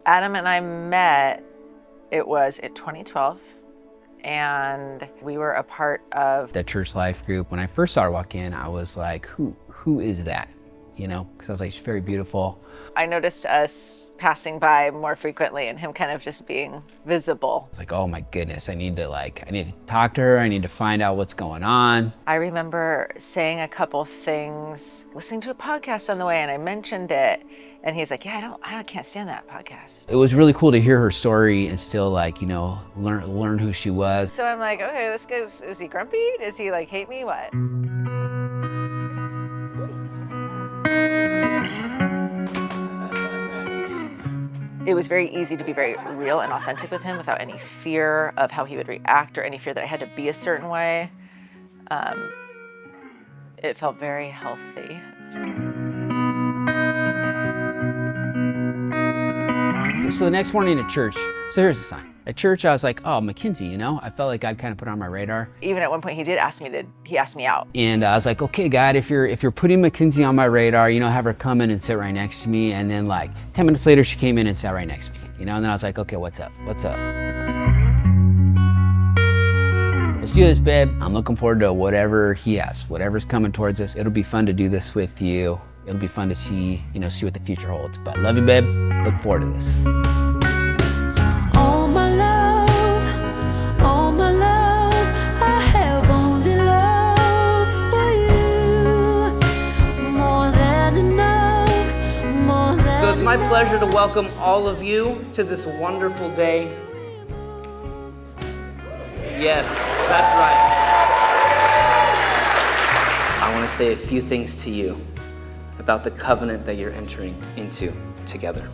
Adam and I met, it was in 2012, and we were a part of the church life group. When I first started walking in, I was like, who is that? You know, because I was like, she's very beautiful. I noticed us passing by more frequently and him kind of just being visible. It's like, oh my goodness, I need to talk to her. I need to find out what's going on. I remember saying a couple things, listening to a podcast on the way, and I mentioned it, and he's like, yeah, I can't stand that podcast. It was really cool to hear her story and still learn who she was. So I'm like, okay, this guy's, is he grumpy? Does he hate me? What? It was very easy to be very real and authentic with him without any fear of how he would react or any fear that I had to be a certain way. It felt very healthy. So the next morning at church, so here's the sign. At church, I was like, oh, Mackenzie, I felt like God kind of put her on my radar. Even at one point, he asked me out. And I was like, okay, God, if you're putting Mackenzie on my radar, have her come in and sit right next to me. And then 10 minutes later, she came in and sat right next to me, and then I was like, okay, what's up? Let's do this, babe. I'm looking forward to whatever he has, whatever's coming towards us. It'll be fun to do this with you. It'll be fun to see what the future holds. But love you, babe. Look forward to this. So it's my pleasure to welcome all of you to this wonderful day. Yes, that's right. I want to say a few things to you about the covenant that you're entering into together.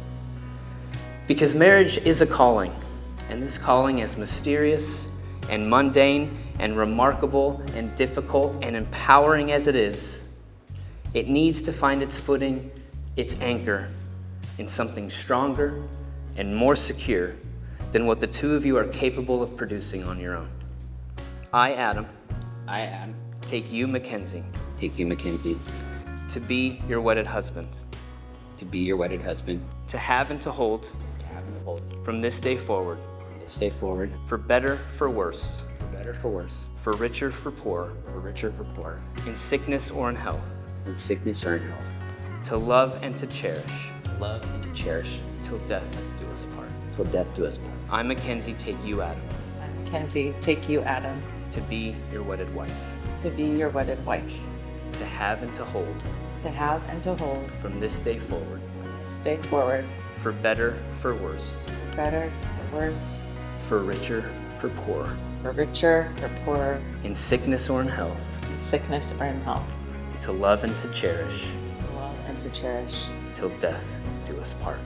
Because marriage is a calling, and this calling is mysterious and mundane and remarkable and difficult and empowering as it is. It needs to find its footing, its anchor, in something stronger and more secure than what the two of you are capable of producing on your own. I, Adam, take you, Mackenzie, to be your wedded husband, to have and to hold, from this day forward, for better, for worse, for richer, for poorer, in sickness or in health, to love and to cherish, till death do us part. I, Mackenzie, take you, Adam. Mackenzie, take you, Adam. To be your wedded wife. To have and to hold. From this day forward. For better, for worse. For richer, for poorer. In sickness or in health. To love and to cherish. Till death do us part.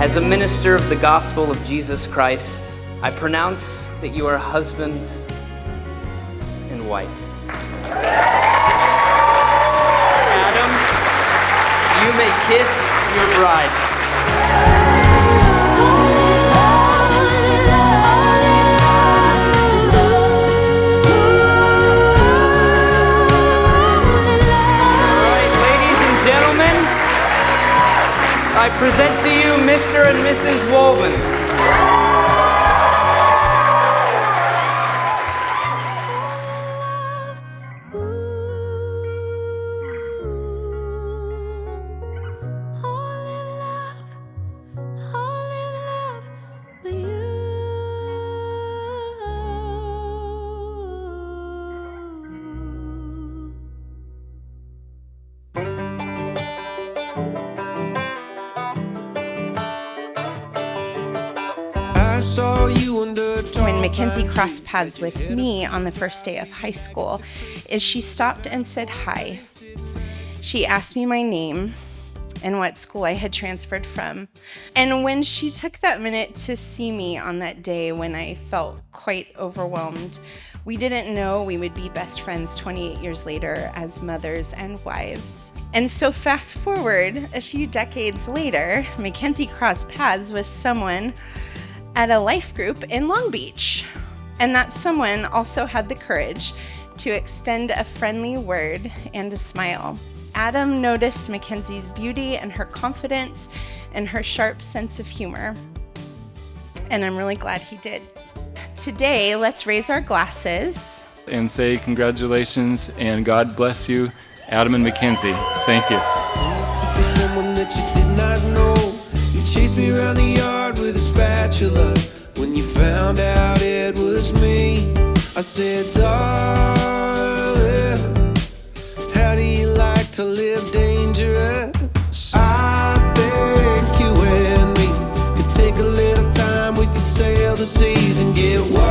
As a minister of the gospel of Jesus Christ, I pronounce that you are husband and wife. Adam, you may kiss your bride. I present to you Mr. and Mrs. Wolven. When Mackenzie crossed paths with me on the first day of high school, is she stopped and said hi. She asked me my name and what school I had transferred from. And when she took that minute to see me on that day when I felt quite overwhelmed, we didn't know we would be best friends 28 years later as mothers and wives. And so fast forward a few decades later, Mackenzie crossed paths with someone at a life group in Long Beach. And that someone also had the courage to extend a friendly word and a smile. Adam noticed Mackenzie's beauty and her confidence and her sharp sense of humor. And I'm really glad he did. Today, let's raise our glasses and say congratulations and God bless you, Adam and Mackenzie. Thank you. Someone that you did not know. You chased me around the yard with a spatula. When you found out it was me, I said, darling, how do you like to live dangerous? I think you and me could take a little time. We could sail the seas and get wilder.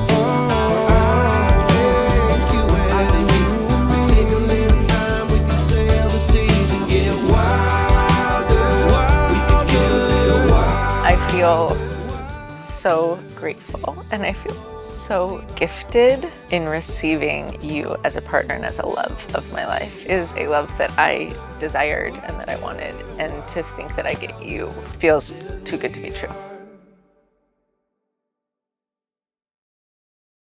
Oh, I think you and me could take a little time. We could sail the seas and get wilder. We could get a little wild. I feel so grateful and I feel so gifted in receiving you as a partner and as a love of my life. It is a love that I desired and that I wanted, and to think that I get you feels too good to be true.